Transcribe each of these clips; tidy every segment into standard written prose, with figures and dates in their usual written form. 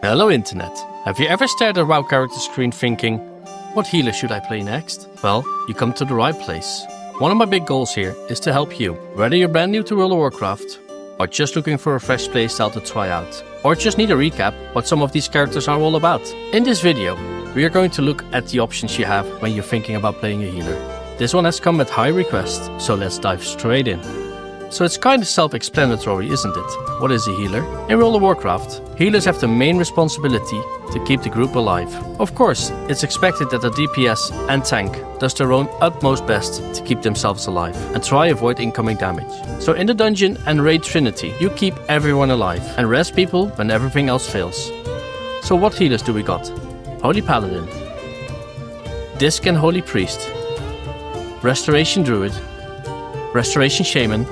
Hello Internet. Have you ever stared at a WoW character screen thinking, what healer should I play next? Well, you come to the right place. One of my big goals here is to help you, whether you're brand new to World of Warcraft, or just looking for a fresh playstyle to try out, or just need a recap what some of these characters are all about. In this video, we are going to look at the options you have when you're thinking about playing a healer. This one has come at high request, so let's dive straight in. So it's kind of self-explanatory, isn't it? What is a healer? In World of Warcraft, healers have the main responsibility to keep the group alive. Of course, it's expected that the DPS and tank does their own utmost best to keep themselves alive and try avoid incoming damage. So in the dungeon and raid trinity, you keep everyone alive and rest people when everything else fails. So what healers do we got? Holy Paladin, Disc and Holy Priest, Restoration Druid, Restoration Shaman,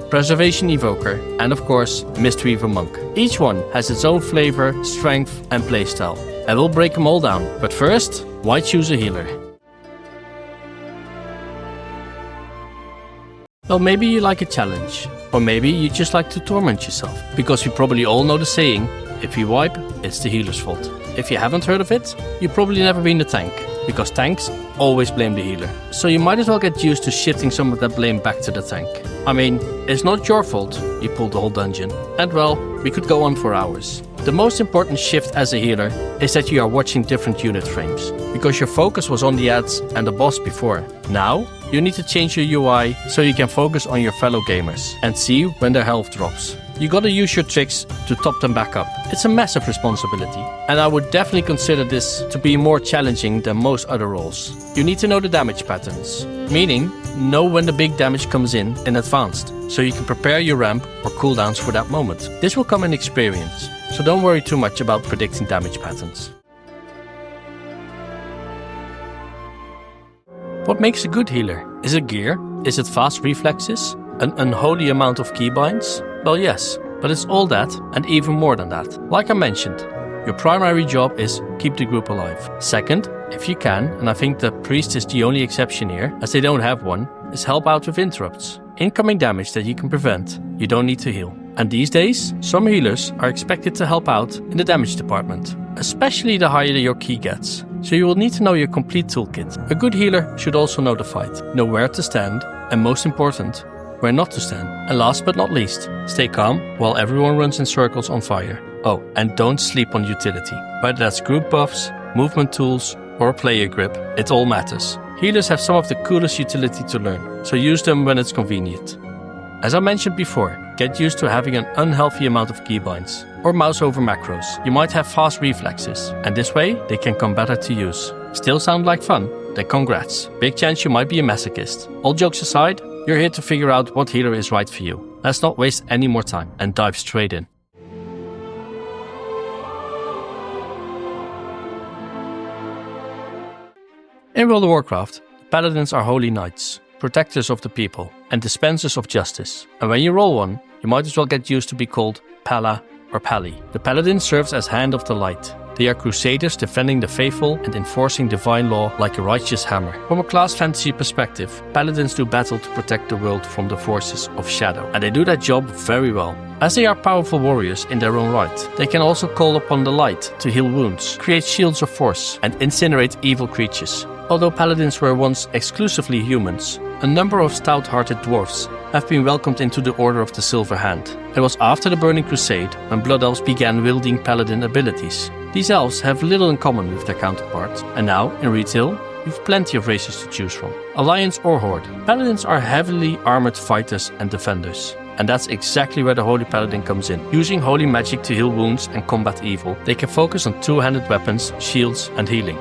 Preservation Evoker, and of course, Mistweaver Monk. Each one has its own flavor, strength and playstyle, and we'll break them all down. But first, why choose a healer? Well, maybe you like a challenge, or maybe you just like to torment yourself, because we probably all know the saying, if you wipe, it's the healer's fault. If you haven't heard of it, you've probably never been a tank, because tanks always blame the healer. So you might as well get used to shifting some of that blame back to the tank. I mean, it's not your fault you pulled the whole dungeon. And well, we could go on for hours. The most important shift as a healer is that you are watching different unit frames, because your focus was on the ads and the boss before. Now, you need to change your UI so you can focus on your fellow gamers and see when their health drops. You gotta use your tricks to top them back up. It's a massive responsibility, and I would definitely consider this to be more challenging than most other roles. You need to know the damage patterns, meaning know when the big damage comes in advance, so you can prepare your ramp or cooldowns for that moment. This will come in experience, so don't worry too much about predicting damage patterns. What makes a good healer? Is it gear? Is it fast reflexes? An unholy amount of keybinds? Well, yes, but it's all that and even more than that. Like I mentioned, your primary job is keep the group alive. Second, if you can, and I think the priest is the only exception here, as they don't have one, is help out with interrupts. Incoming damage that you can prevent, you don't need to heal. And these days, some healers are expected to help out in the damage department, especially the higher your key gets. So you will need to know your complete toolkit. A good healer should also know the fight, know where to stand, and most important, where not to stand. And last but not least, stay calm while everyone runs in circles on fire. Oh, and don't sleep on utility. Whether that's group buffs, movement tools, or player grip, it all matters. Healers have some of the coolest utility to learn, so use them when it's convenient. As I mentioned before, get used to having an unhealthy amount of keybinds, or mouse over macros. You might have fast reflexes, and this way they can come better to use. Still sound like fun? Then congrats. Big chance you might be a masochist. All jokes aside, you're here to figure out what healer is right for you. Let's not waste any more time and dive straight in. In World of Warcraft, paladins are holy knights, protectors of the people, and dispensers of justice. And when you roll one, you might as well get used to be called Pala or Pali. The paladin serves as hand of the light. They are crusaders defending the faithful and enforcing divine law like a righteous hammer. From a class fantasy perspective, paladins do battle to protect the world from the forces of shadow, and they do that job very well. As they are powerful warriors in their own right, they can also call upon the light to heal wounds, create shields of force, and incinerate evil creatures. Although paladins were once exclusively humans, a number of stout-hearted dwarfs have been welcomed into the Order of the Silver Hand. It was after the Burning Crusade when Blood Elves began wielding paladin abilities. These elves have little in common with their counterparts, and now, in retail, you have plenty of races to choose from. Alliance or Horde, paladins are heavily armored fighters and defenders. And that's exactly where the Holy Paladin comes in. Using holy magic to heal wounds and combat evil, they can focus on two-handed weapons, shields and healing.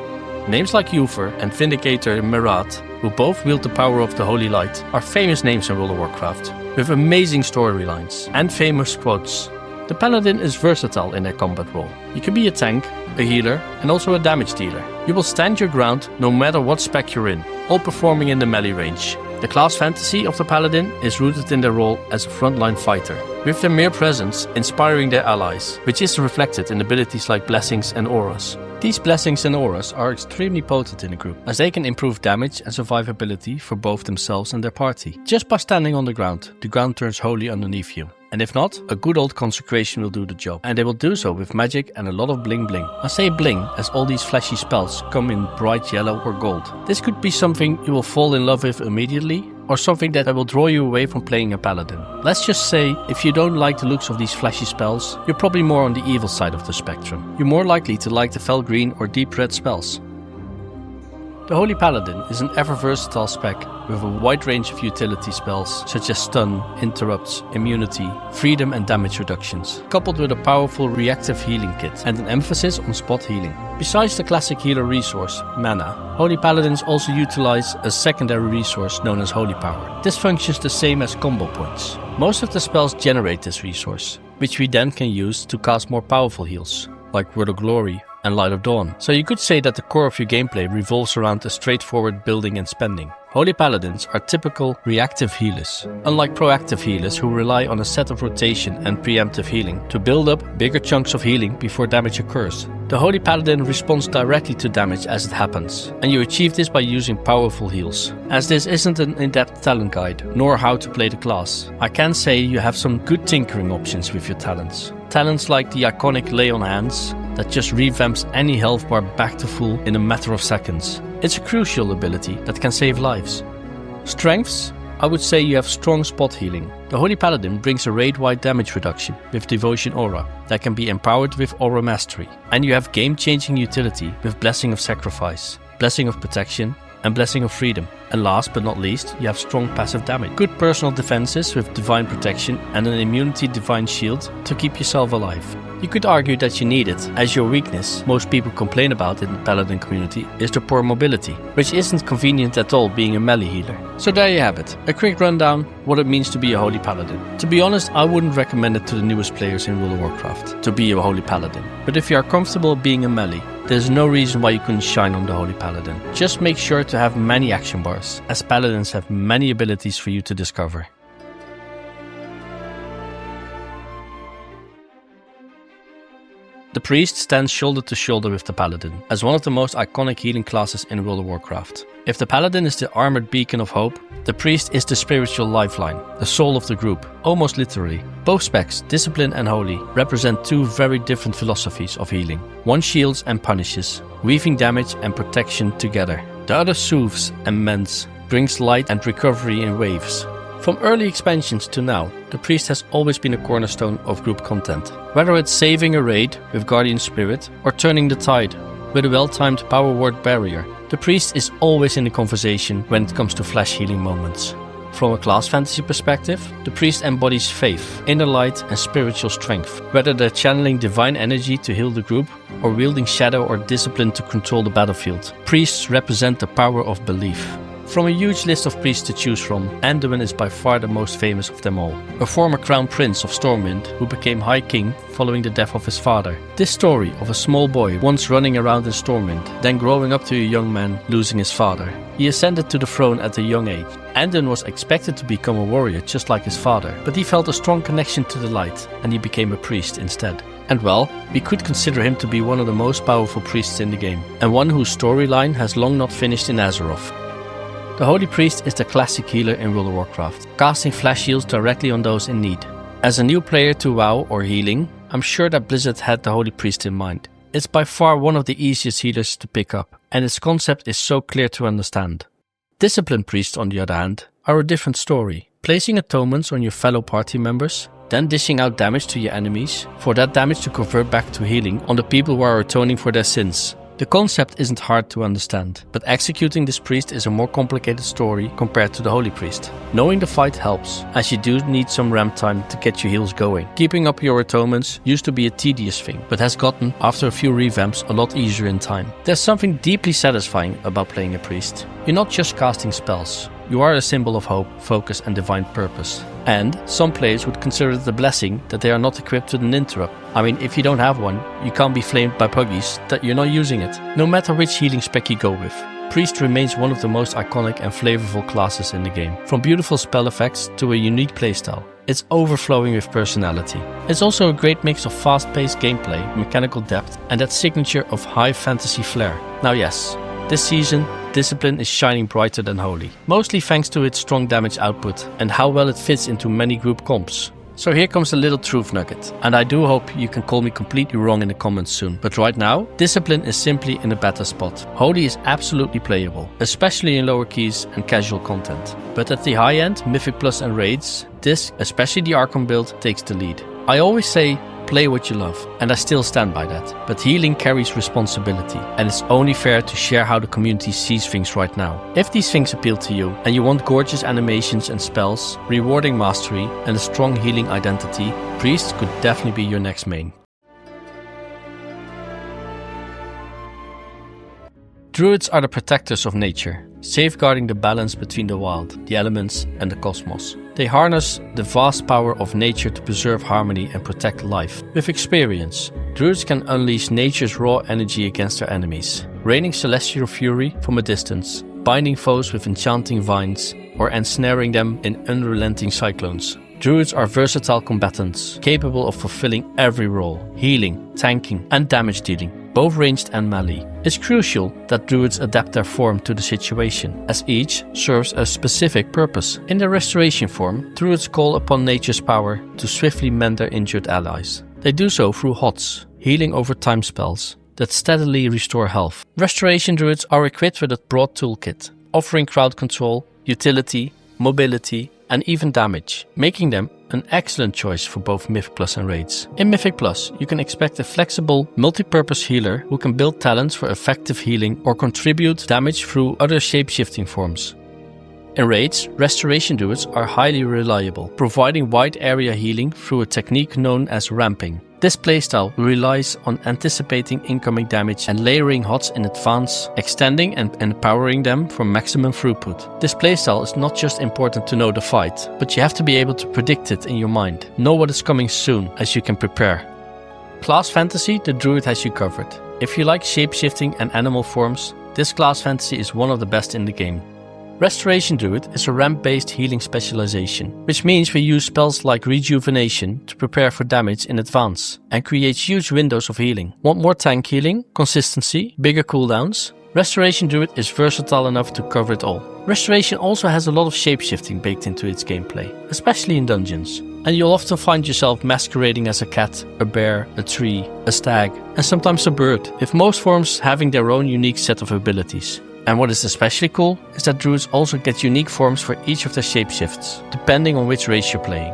Names like Yufer and Vindicator Marat, who both wield the power of the Holy Light, are famous names in World of Warcraft, with amazing storylines and famous quotes. The Paladin is versatile in their combat role. You can be a tank, a healer, and also a damage dealer. You will stand your ground no matter what spec you're in, all performing in the melee range. The class fantasy of the Paladin is rooted in their role as a frontline fighter, with their mere presence inspiring their allies, which is reflected in abilities like blessings and auras. These blessings and auras are extremely potent in a group, as they can improve damage and survivability for both themselves and their party. Just by standing on the ground turns holy underneath you. And if not, a good old consecration will do the job. And they will do so with magic and a lot of bling bling. I say bling as all these flashy spells come in bright yellow or gold. This could be something you will fall in love with immediately, or something that will draw you away from playing a paladin. Let's just say, if you don't like the looks of these flashy spells, you're probably more on the evil side of the spectrum. You're more likely to like the fell green or deep red spells. The Holy Paladin is an ever-versatile spec with a wide range of utility spells such as stun, interrupts, immunity, freedom and damage reductions, coupled with a powerful reactive healing kit and an emphasis on spot healing. Besides the classic healer resource, mana, Holy Paladins also utilize a secondary resource known as Holy Power. This functions the same as combo points. Most of the spells generate this resource, which we then can use to cast more powerful heals, like Word of Glory and Light of Dawn. So you could say that the core of your gameplay revolves around a straightforward building and spending. Holy Paladins are typical reactive healers, unlike proactive healers who rely on a set of rotation and preemptive healing to build up bigger chunks of healing before damage occurs. The Holy Paladin responds directly to damage as it happens, and you achieve this by using powerful heals. As this isn't an in-depth talent guide, nor how to play the class, I can say you have some good tinkering options with your talents. Talents like the iconic Lay on Hands, that just revamps any health bar back to full in a matter of seconds. It's a crucial ability that can save lives. Strengths? I would say you have strong spot healing. The Holy Paladin brings a raid-wide damage reduction with Devotion Aura that can be empowered with Aura Mastery. And you have game-changing utility with Blessing of Sacrifice, Blessing of Protection and Blessing of Freedom. And last but not least, you have strong passive damage. Good personal defenses with Divine Protection and an Immunity Divine Shield to keep yourself alive. You could argue that you need it, as your weakness, most people complain about in the Paladin community, is the poor mobility, which isn't convenient at all being a melee healer. So there you have it, a quick rundown what it means to be a Holy Paladin. To be honest, I wouldn't recommend it to the newest players in World of Warcraft, to be a Holy Paladin. But if you are comfortable being a melee, there's no reason why you couldn't shine on the Holy Paladin. Just make sure to have many action bars, as Paladins have many abilities for you to discover. The Priest stands shoulder to shoulder with the Paladin, as one of the most iconic healing classes in World of Warcraft. If the Paladin is the armored beacon of hope, the Priest is the spiritual lifeline, the soul of the group, almost literally. Both specs, Discipline and Holy, represent two very different philosophies of healing. One shields and punishes, weaving damage and protection together. The other soothes and mends, brings light and recovery in waves. From early expansions to now, the Priest has always been a cornerstone of group content. Whether it's saving a raid with Guardian Spirit or turning the tide with a well-timed power word barrier, the Priest is always in the conversation when it comes to flash healing moments. From a class fantasy perspective, the Priest embodies faith, inner light and spiritual strength, whether they're channeling divine energy to heal the group or wielding shadow or discipline to control the battlefield. Priests represent the power of belief. From a huge list of priests to choose from, Anduin is by far the most famous of them all. A former crown prince of Stormwind who became High King following the death of his father. This story of a small boy once running around in Stormwind, then growing up to a young man losing his father. He ascended to the throne at a young age. Anduin was expected to become a warrior just like his father, but he felt a strong connection to the light and he became a priest instead. And well, we could consider him to be one of the most powerful priests in the game, and one whose storyline has long not finished in Azeroth. The Holy Priest is the classic healer in World of Warcraft, casting flash heals directly on those in need. As a new player to WoW or healing, I'm sure that Blizzard had the Holy Priest in mind. It's by far one of the easiest healers to pick up, and its concept is so clear to understand. Discipline Priests, on the other hand, are a different story. Placing atonements on your fellow party members, then dishing out damage to your enemies, for that damage to convert back to healing on the people who are atoning for their sins. The concept isn't hard to understand, but executing this priest is a more complicated story compared to the Holy Priest. Knowing the fight helps, as you do need some ramp time to get your heals going. Keeping up your atonements used to be a tedious thing, but has gotten, after a few revamps, a lot easier in time. There's something deeply satisfying about playing a priest. You're not just casting spells. You are a symbol of hope, focus and divine purpose. And some players would consider it a blessing that they are not equipped with an interrupt. I mean, if you don't have one, you can't be flamed by puggies that you're not using it. No matter which healing spec you go with, Priest remains one of the most iconic and flavorful classes in the game. From beautiful spell effects to a unique playstyle, it's overflowing with personality. It's also a great mix of fast-paced gameplay, mechanical depth and that signature of high fantasy flair. Now yes, this season, Discipline is shining brighter than Holy, mostly thanks to its strong damage output and how well it fits into many group comps. So here comes a little truth nugget, and I do hope you can call me completely wrong in the comments soon. But right now, Discipline is simply in a better spot. Holy is absolutely playable, especially in lower keys and casual content. But at the high end, Mythic Plus and Raids, this, especially the Archon build, takes the lead. I always say, play what you love, and I still stand by that. But healing carries responsibility, and it's only fair to share how the community sees things right now. If these things appeal to you, and you want gorgeous animations and spells, rewarding mastery, and a strong healing identity, Priest could definitely be your next main. Druids are the protectors of nature, safeguarding the balance between the wild, the elements, and the cosmos. They harness the vast power of nature to preserve harmony and protect life. With experience, Druids can unleash nature's raw energy against their enemies, raining celestial fury from a distance, binding foes with enchanting vines, or ensnaring them in unrelenting cyclones. Druids are versatile combatants, capable of fulfilling every role: healing, tanking, and damage dealing, both ranged and melee. It's crucial that Druids adapt their form to the situation, as each serves a specific purpose. In their restoration form, Druids call upon nature's power to swiftly mend their injured allies. They do so through HOTS, healing over time spells, that steadily restore health. Restoration Druids are equipped with a broad toolkit, offering crowd control, utility, mobility, and even damage, making them an excellent choice for both Mythic Plus and Raids. In Mythic Plus, you can expect a flexible, multi-purpose healer who can build talents for effective healing or contribute damage through other shape-shifting forms. In Raids, Restoration Druids are highly reliable, providing wide area healing through a technique known as ramping. This playstyle relies on anticipating incoming damage and layering HOTS in advance, extending and empowering them for maximum throughput. This playstyle is not just important to know the fight, but you have to be able to predict it in your mind. Know what is coming soon, as you can prepare. Class Fantasy, the Druid has you covered. If you like shape-shifting and animal forms, this class fantasy is one of the best in the game. Restoration Druid is a ramp-based healing specialization, which means we use spells like Rejuvenation to prepare for damage in advance and create huge windows of healing. Want more tank healing, consistency, bigger cooldowns? Restoration Druid is versatile enough to cover it all. Restoration also has a lot of shapeshifting baked into its gameplay, especially in dungeons. And you'll often find yourself masquerading as a cat, a bear, a tree, a stag, and sometimes a bird, with most forms having their own unique set of abilities. And what is especially cool is that Druids also get unique forms for each of their shapeshifts, depending on which race you're playing.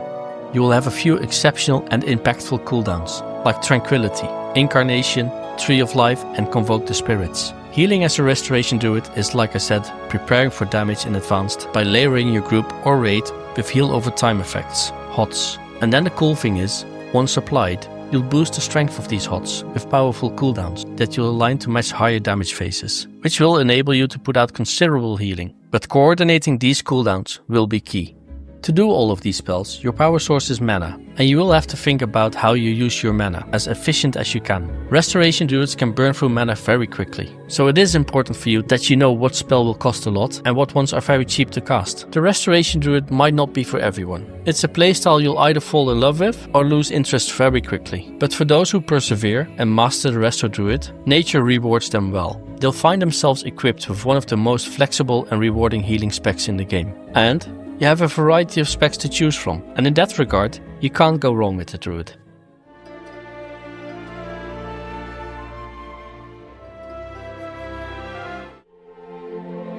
You will have a few exceptional and impactful cooldowns, like Tranquility, Incarnation, Tree of Life, and Convoke the Spirits. Healing as a Restoration Druid is, like I said, preparing for damage in advance by layering your group or raid with heal over time effects, HOTS. And then the cool thing is, once applied, you'll boost the strength of these HOTS with powerful cooldowns that you'll align to match higher damage phases, which will enable you to put out considerable healing. But coordinating these cooldowns will be key. To do all of these spells, your power source is mana, and you will have to think about how you use your mana as efficient as you can. Restoration Druids can burn through mana very quickly, so it is important for you that you know what spell will cost a lot and what ones are very cheap to cast. The Restoration Druid might not be for everyone. It's a playstyle you'll either fall in love with or lose interest very quickly. But for those who persevere and master the Resto Druid, nature rewards them well. They'll find themselves equipped with one of the most flexible and rewarding healing specs in the game. And you have a variety of specs to choose from, and in that regard, you can't go wrong with the Druid.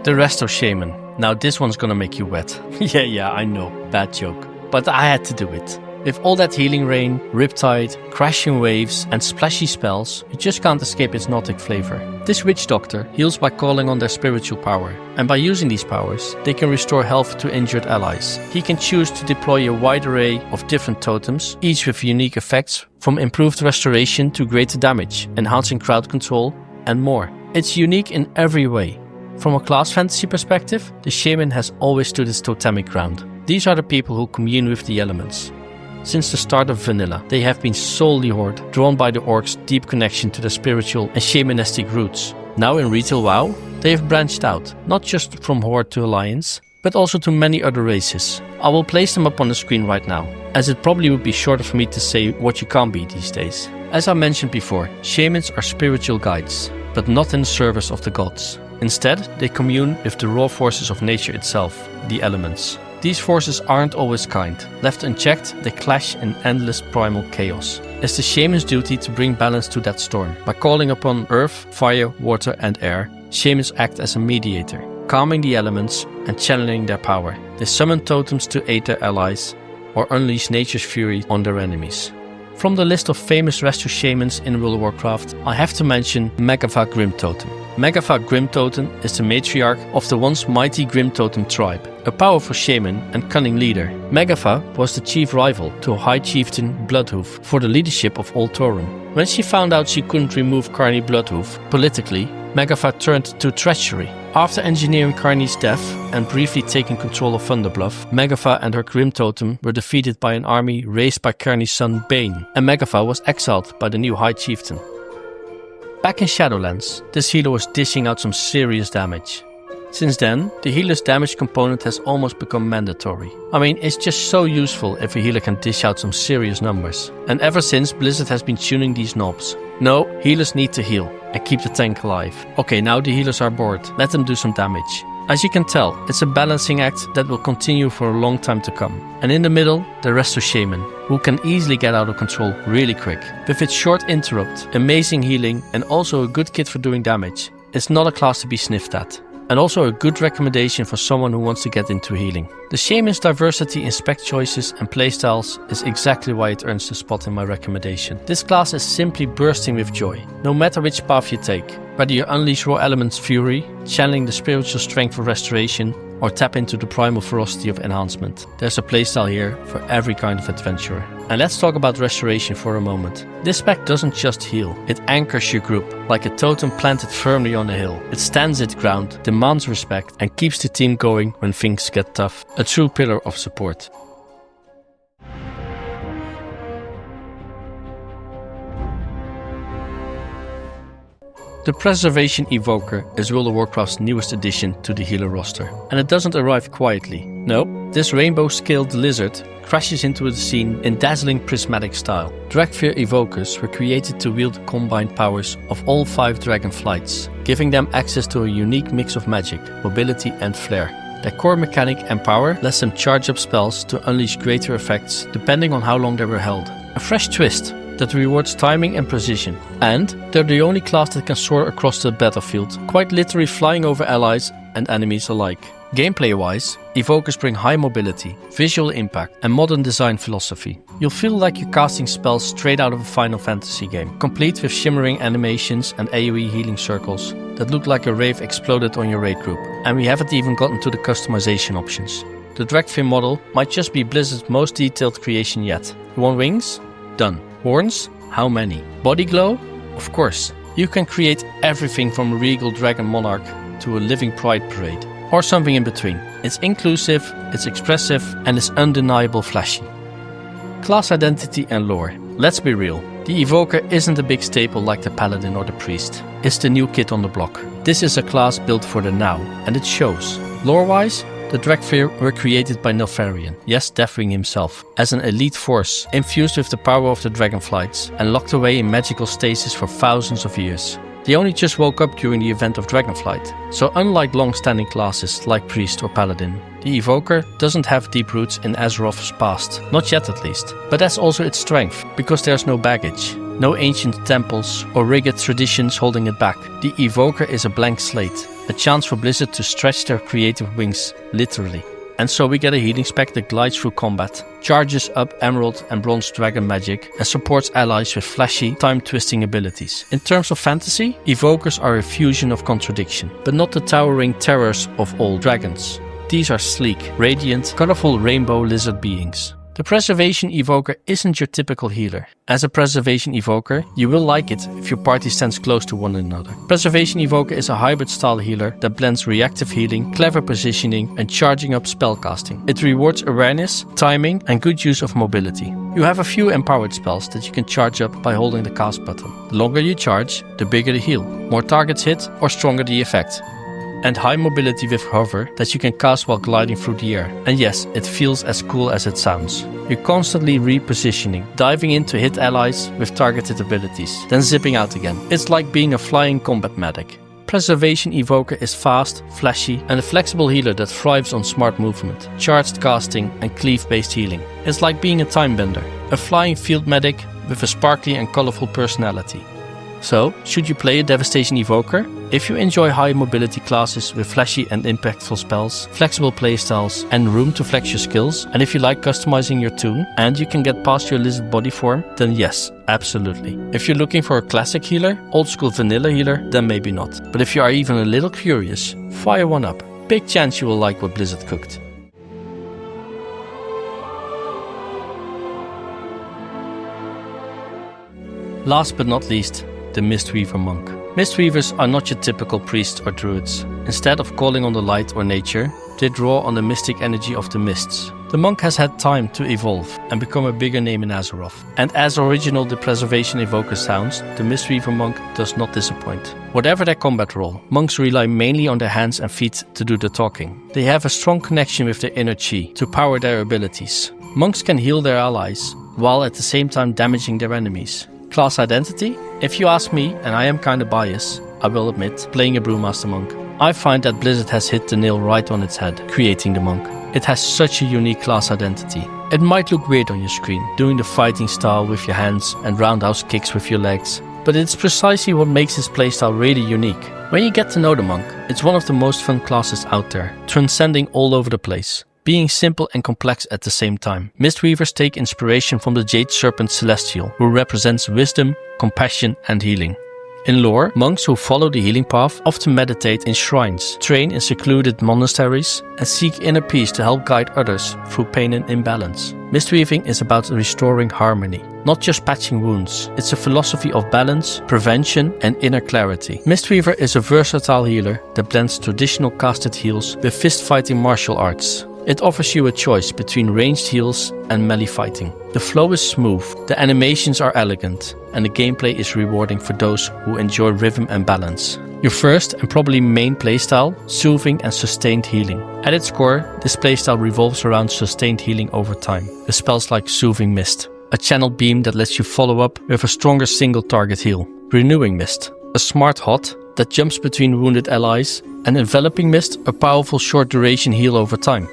The Resto Shaman. Now this one's gonna make you wet. yeah, I know, bad joke. But I had to do it. With all that healing rain, riptide, crashing waves, and splashy spells, you just can't escape its Nautic flavor. This witch doctor heals by calling on their spiritual power, and by using these powers, they can restore health to injured allies. He can choose to deploy a wide array of different totems, each with unique effects, from improved restoration to greater damage, enhancing crowd control, and more. It's unique in every way. From a class fantasy perspective, the shaman has always stood its totemic ground. These are the people who commune with the elements. Since the start of vanilla, they have been solely Horde, drawn by the orcs' deep connection to their spiritual and shamanistic roots. Now in retail WoW, they have branched out, not just from Horde to Alliance, but also to many other races. I will place them up on the screen right now, as it probably would be shorter for me to say what you can't be these days. As I mentioned before, shamans are spiritual guides, but not in the service of the gods. Instead, they commune with the raw forces of nature itself, the elements. These forces aren't always kind. Left unchecked, they clash in endless primal chaos. It's the shaman's duty to bring balance to that storm. By calling upon earth, fire, water and air, shamans act as a mediator, calming the elements and channeling their power. They summon totems to aid their allies, or unleash nature's fury on their enemies. From the list of famous Resto Shamans in World of Warcraft, I have to mention Megava Grim Totem. Megava Grim Totem is the matriarch of the once mighty Grim Totem tribe, a powerful shaman and cunning leader. Megava was the chief rival to High Chieftain Bloodhoof for the leadership of Old Torun. When she found out she couldn't remove Carney Bloodhoof politically, Megava turned to treachery. After engineering Carney's death and briefly taking control of Thunderbluff, Megava and her Grim Totem were defeated by an army raised by Carney's son Bane, and Megava was exiled by the new High Chieftain. Back in Shadowlands, this healer was dishing out some serious damage. Since then, the healer's damage component has almost become mandatory. I mean, it's just so useful if a healer can dish out some serious numbers. And ever since, Blizzard has been tuning these knobs. No, healers need to heal and keep the tank alive. Okay, now the healers are bored, let them do some damage. As you can tell, it's a balancing act that will continue for a long time to come. And in the middle, the Resto Shaman, who can easily get out of control really quick. With its short interrupt, amazing healing and also a good kit for doing damage, it's not a class to be sniffed at. And also a good recommendation for someone who wants to get into healing. The Shaman's diversity in spec choices and playstyles is exactly why it earns the spot in my recommendation. This class is simply bursting with joy, no matter which path you take. Whether you unleash raw elements fury, channeling the spiritual strength for restoration, or tap into the primal ferocity of enhancement. There's a playstyle here for every kind of adventurer. And let's talk about restoration for a moment. This spec doesn't just heal, it anchors your group, like a totem planted firmly on a hill. It stands its ground, demands respect, and keeps the team going when things get tough. A true pillar of support. The Preservation Evoker is World of Warcraft's newest addition to the healer roster. And it doesn't arrive quietly. No, this rainbow-scaled lizard crashes into the scene in dazzling prismatic style. Dragfear Evokers were created to wield the combined powers of all 5 dragon flights, giving them access to a unique mix of magic, mobility and flair. Their core mechanic and power lets them charge up spells to unleash greater effects depending on how long they were held. A fresh twist that rewards timing and precision. And they're the only class that can soar across the battlefield, quite literally flying over allies and enemies alike. Gameplay-wise, Evokers bring high mobility, visual impact and modern design philosophy. You'll feel like you're casting spells straight out of a Final Fantasy game, complete with shimmering animations and AoE healing circles that look like a rave exploded on your raid group. And we haven't even gotten to the customization options. The Dragfear model might just be Blizzard's most detailed creation yet. You want wings? Done. Horns? How many? Body glow? Of course. You can create everything from a regal dragon monarch to a living pride parade. Or something in between. It's inclusive, it's expressive, and it's undeniable flashy. Class identity and lore. Let's be real. The Evoker isn't a big staple like the Paladin or the Priest. It's the new kid on the block. This is a class built for the now, and it shows. Lore-wise, the Dragfear were created by Neltharion, yes, Deathwing himself, as an elite force, infused with the power of the Dragonflights, and locked away in magical stasis for thousands of years. They only just woke up during the event of Dragonflight, so unlike long-standing classes like Priest or Paladin, the Evoker doesn't have deep roots in Azeroth's past, not yet at least. But that's also its strength, because there's no baggage. No ancient temples or rigid traditions holding it back. The Evoker is a blank slate, a chance for Blizzard to stretch their creative wings, literally. And so we get a healing spec that glides through combat, charges up Emerald and Bronze Dragon magic, and supports allies with flashy, time-twisting abilities. In terms of fantasy, Evokers are a fusion of contradiction, but not the towering terrors of old dragons. These are sleek, radiant, colorful rainbow lizard beings. The Preservation Evoker isn't your typical healer. As a Preservation Evoker, you will like it if your party stands close to one another. Preservation Evoker is a hybrid style healer that blends reactive healing, clever positioning and charging up spellcasting. It rewards awareness, timing and good use of mobility. You have a few empowered spells that you can charge up by holding the cast button. The longer you charge, the bigger the heal. More targets hit or stronger the effect. And high mobility with hover that you can cast while gliding through the air. And yes, it feels as cool as it sounds. You're constantly repositioning, diving in to hit allies with targeted abilities, then zipping out again. It's like being a flying combat medic. Preservation Evoker is fast, flashy, and a flexible healer that thrives on smart movement, charged casting, and cleave-based healing. It's like being a time bender, a flying field medic with a sparkly and colorful personality. So, should you play a Devastation Evoker? If you enjoy high mobility classes with flashy and impactful spells, flexible playstyles, and room to flex your skills, and if you like customizing your toon, and you can get past your lizard body form, then yes, absolutely. If you're looking for a classic healer, old school vanilla healer, then maybe not. But if you are even a little curious, fire one up. Big chance you will like what Blizzard cooked. Last but not least, the Mistweaver Monk. Mistweavers are not your typical priests or druids. Instead of calling on the light or nature, they draw on the mystic energy of the mists. The monk has had time to evolve and become a bigger name in Azeroth. And as original the Preservation Evoker sounds, the Mistweaver Monk does not disappoint. Whatever their combat role, monks rely mainly on their hands and feet to do the talking. They have a strong connection with their inner chi to power their abilities. Monks can heal their allies, while at the same time damaging their enemies. Class identity? If you ask me, and I am kinda biased, I will admit, playing a Brewmaster Monk, I find that Blizzard has hit the nail right on its head, creating the monk. It has such a unique class identity. It might look weird on your screen, doing the fighting style with your hands and roundhouse kicks with your legs, but it's precisely what makes this playstyle really unique. When you get to know the monk, it's one of the most fun classes out there, transcending all over the place, being simple and complex at the same time. Mistweavers take inspiration from the Jade Serpent Celestial, who represents wisdom, compassion, and healing. In lore, monks who follow the healing path often meditate in shrines, train in secluded monasteries, and seek inner peace to help guide others through pain and imbalance. Mistweaving is about restoring harmony, not just patching wounds. It's a philosophy of balance, prevention, and inner clarity. Mistweaver is a versatile healer that blends traditional casted heals with fist-fighting martial arts. It offers you a choice between ranged heals and melee fighting. The flow is smooth, the animations are elegant, and the gameplay is rewarding for those who enjoy rhythm and balance. Your first and probably main playstyle, soothing and sustained healing. At its core, this playstyle revolves around sustained healing over time, with spells like Soothing Mist, a channeled beam that lets you follow up with a stronger single target heal. Renewing Mist, a smart hot that jumps between wounded allies, and Enveloping Mist, a powerful short duration heal over time.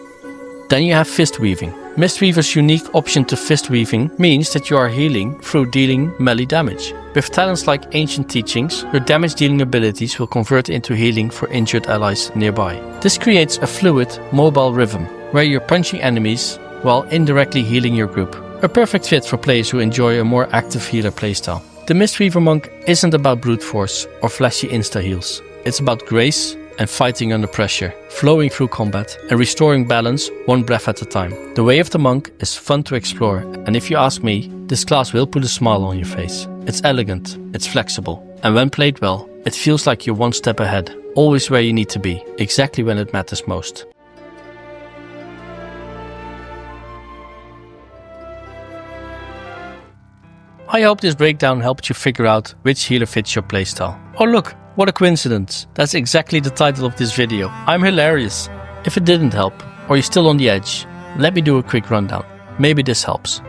Then you have Fist Weaving. Mistweaver's unique option to Fist Weaving means that you are healing through dealing melee damage. With talents like Ancient Teachings, your damage dealing abilities will convert into healing for injured allies nearby. This creates a fluid, mobile rhythm, where you're punching enemies while indirectly healing your group. A perfect fit for players who enjoy a more active healer playstyle. The Mistweaver Monk isn't about brute force or flashy insta-heals. It's about grace and fighting under pressure, flowing through combat, and restoring balance one breath at a time. The way of the monk is fun to explore, and if you ask me, this class will put a smile on your face. It's elegant, it's flexible, and when played well, it feels like you're one step ahead, always where you need to be, exactly when it matters most. I hope this breakdown helped you figure out which healer fits your playstyle. Oh look, what a coincidence. That's exactly the title of this video. I'm hilarious. If it didn't help, or you're still on the edge, let me do a quick rundown. Maybe this helps.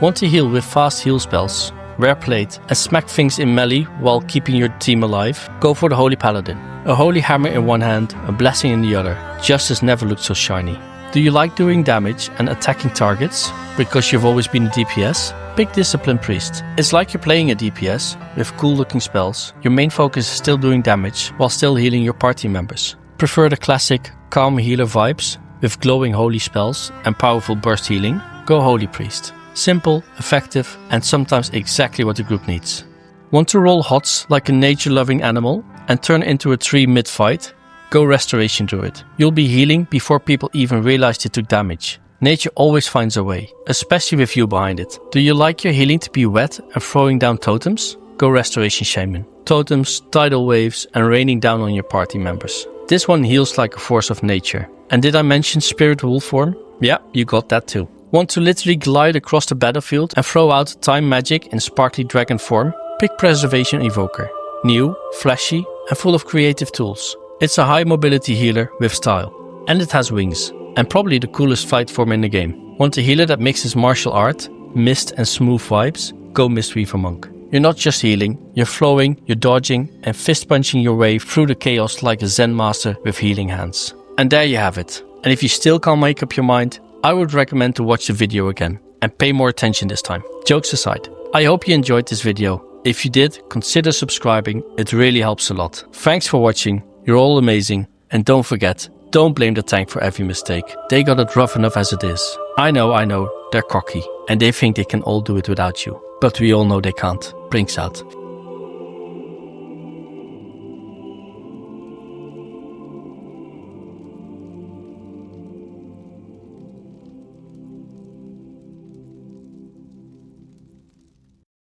Want to heal with fast heal spells, rare plate, and smack things in melee while keeping your team alive? Go for the Holy Paladin. A holy hammer in one hand, a blessing in the other. Justice never looked so shiny. Do you like doing damage and attacking targets because you've always been a DPS? Pick Discipline Priest. It's like you're playing a DPS with cool looking spells. Your main focus is still doing damage while still healing your party members. Prefer the classic calm healer vibes with glowing holy spells and powerful burst healing? Go Holy Priest. Simple, effective, and sometimes exactly what the group needs. Want to roll hots like a nature loving animal and turn into a tree mid-fight? Go Restoration Druid. You'll be healing before people even realize they took damage. Nature always finds a way, especially with you behind it. Do you like your healing to be wet and throwing down totems? Go Restoration Shaman. Totems, tidal waves, and raining down on your party members. This one heals like a force of nature. And did I mention Spirit Wolf form? Yeah, you got that too. Want to literally glide across the battlefield and throw out time magic in sparkly dragon form? Pick Preservation Evoker. New, flashy, and full of creative tools. It's a high mobility healer with style. And it has wings. And probably the coolest fight form in the game. Want a healer that mixes martial art, mist and smooth vibes? Go Mistweaver Monk. you're not just healing, you're flowing, you're dodging, and fist punching your way through the chaos like a Zen master with healing hands. And there you have it. And if you still can't make up your mind, I would recommend to watch the video again and pay more attention this time. Jokes aside, I hope you enjoyed this video. If you did, consider subscribing, it really helps a lot. Thanks for watching, you're all amazing, and don't forget, don't blame the tank for every mistake. They got it rough enough as it is. I know, they're cocky, and they think they can all do it without you. But we all know they can't. Brinks out.